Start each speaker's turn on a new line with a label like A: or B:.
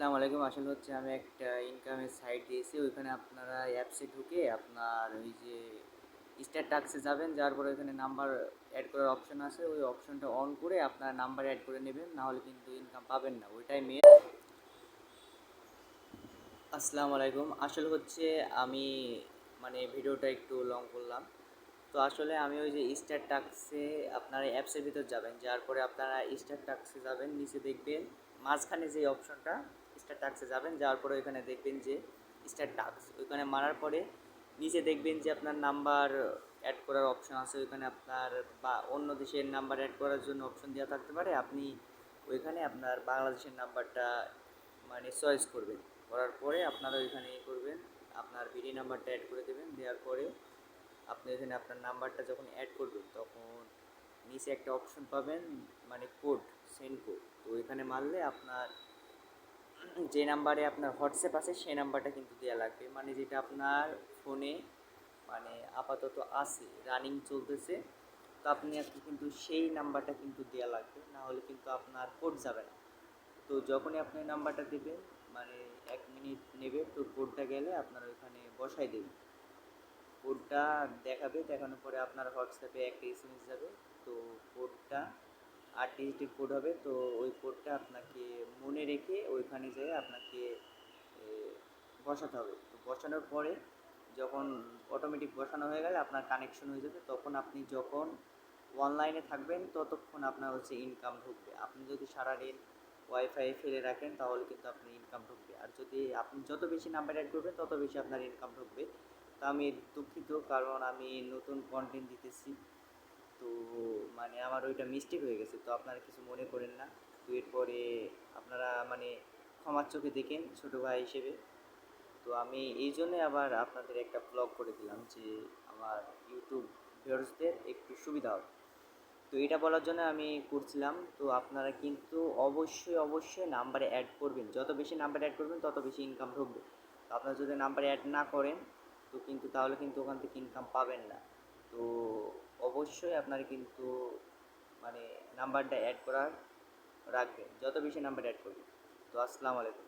A: আসসালামু আলাইকুম। আসলে হচ্ছে আমি একটা ইনকামের সাইট দিয়েছি। ওইখানে আপনারা অ্যাপসে ঢুকে আপনার ওই যে স্টার টাস্কে যাবেন, যাওয়ার পরে ওইখানে নাম্বার অ্যাড করার অপশন আছে। ওই অপশনটা অন করে আপনার নাম্বার অ্যাড করে নেবেন, না হলে কিন্তু ইনকাম পাবেন না। ওইটাই মেন। আসসালামু আলাইকুম। আসলে হচ্ছে আমি ভিডিওটা একটু লং করলাম। তো আসলে আমি ওই যে স্টার টাস্কে আপনারা অ্যাপসের ভিতর যাবেন, যাওয়ার পরে আপনারা স্টার টাস্কে যাবেন, নিচে দেখবেন মাঝখানে যে অপশনটা স্টার টাস্কে যাবেন, যাওয়ার পরে ওইখানে দেখবেন যে স্টার টাস্ক, ওইখানে মারার পরে নিচে দেখবেন যে আপনার নাম্বার অ্যাড করার অপশন আছে। ওইখানে আপনার বা অন্য দেশের নাম্বার অ্যাড করার জন্য অপশন দেওয়া থাকতে পারে। আপনি ওইখানে আপনার বাংলাদেশের নাম্বারটা চয়েস করবেন। করার পরে আপনারা ওইখানে করবেন, আপনার বিডি নাম্বারটা অ্যাড করে দেবেন। দেওয়ার পরে আপনি এখানে আপনার নাম্বারটা যখন অ্যাড করবেন তখন নিচে একটা অপশন পাবেন, কোড, সেন্ড কোড। তো এখানে মারলে আপনার যে নাম্বারে আপনার হোয়াটসঅ্যাপ আছে সেই নাম্বারটা কিন্তু দেওয়া লাগবে, যেটা আপনার ফোনে আপাতত আছে, রানিং চলতেছে। তো আপনি কিন্তু সেই নাম্বারটা কিন্তু দেওয়া লাগবে, না হলে কিন্তু আপনার কোড যাবে না। তো যখনই আপনি নাম্বারটা দেবেন, 1 মিনিট নেবে, তো কোডটা গেলে আপনার ওইখানে বসাই দেবেন। কোডটা দেখাবে, দেখানোর পরে আপনার হোয়াটসঅ্যাপে একটা এসএমএস যাবে। তো কোডটা 8 ডিজিটের কোড হবে। তো ওই কোডটা আপনাকে মনে রেখে ওইখানে যেয়ে আপনাকে এ, বসাতে হবে। তো বসানোর পরে যখন অটোমেটিক বসানো হয়ে গেলে আপনার কানেকশন হয়ে যাবে, তখন আপনি যখন অনলাইনে থাকবেন ততক্ষণ আপনার হচ্ছে ইনকাম ঢুকবে। আপনি যদি সারাদিন ওয়াইফাই ফেলে রাখেন তাহলে কিন্তু আপনার ইনকাম ঢুকবে, আর যদি আপনি যত বেশি নাম্বার অ্যাড করবেন তত বেশি আপনার ইনকাম ঢুকবে। তো আমি দুঃখিত, কারণ আমি নতুন কন্টেন্ট দিতেছি। তো আমার ওইটা মিস্টেক হয়ে গেছে, তো আপনারা কিছু মনে করেন না। তো এরপরে আপনারা ক্ষমার চোখে দেখেন ছোটো ভাই হিসেবে। তো আমি এই জন্যে আবার আপনাদের একটা ব্লগ করে দিলাম যে আমার ইউটিউব ভিউয়ার্সদের একটু সুবিধা হবে। তো এটা বলার জন্য আমি করছিলাম। তো আপনারা কিন্তু অবশ্যই অবশ্যই নাম্বারে অ্যাড করবেন, যত বেশি নাম্বার অ্যাড করবেন তত বেশি ইনকাম ঢুকবে। তো আপনারা যদি নাম্বারে অ্যাড না করেন তো কিন্তু তাহলে কিন্তু ওখান থেকে ইনকাম পাবেন না। তো অবশ্যই আপনারা কিন্তু মানে নাম্বারটা অ্যাড করার রাখবেন, যত বেশি নাম্বার অ্যাড করবেন। তো আসসালামু আলাইকুম।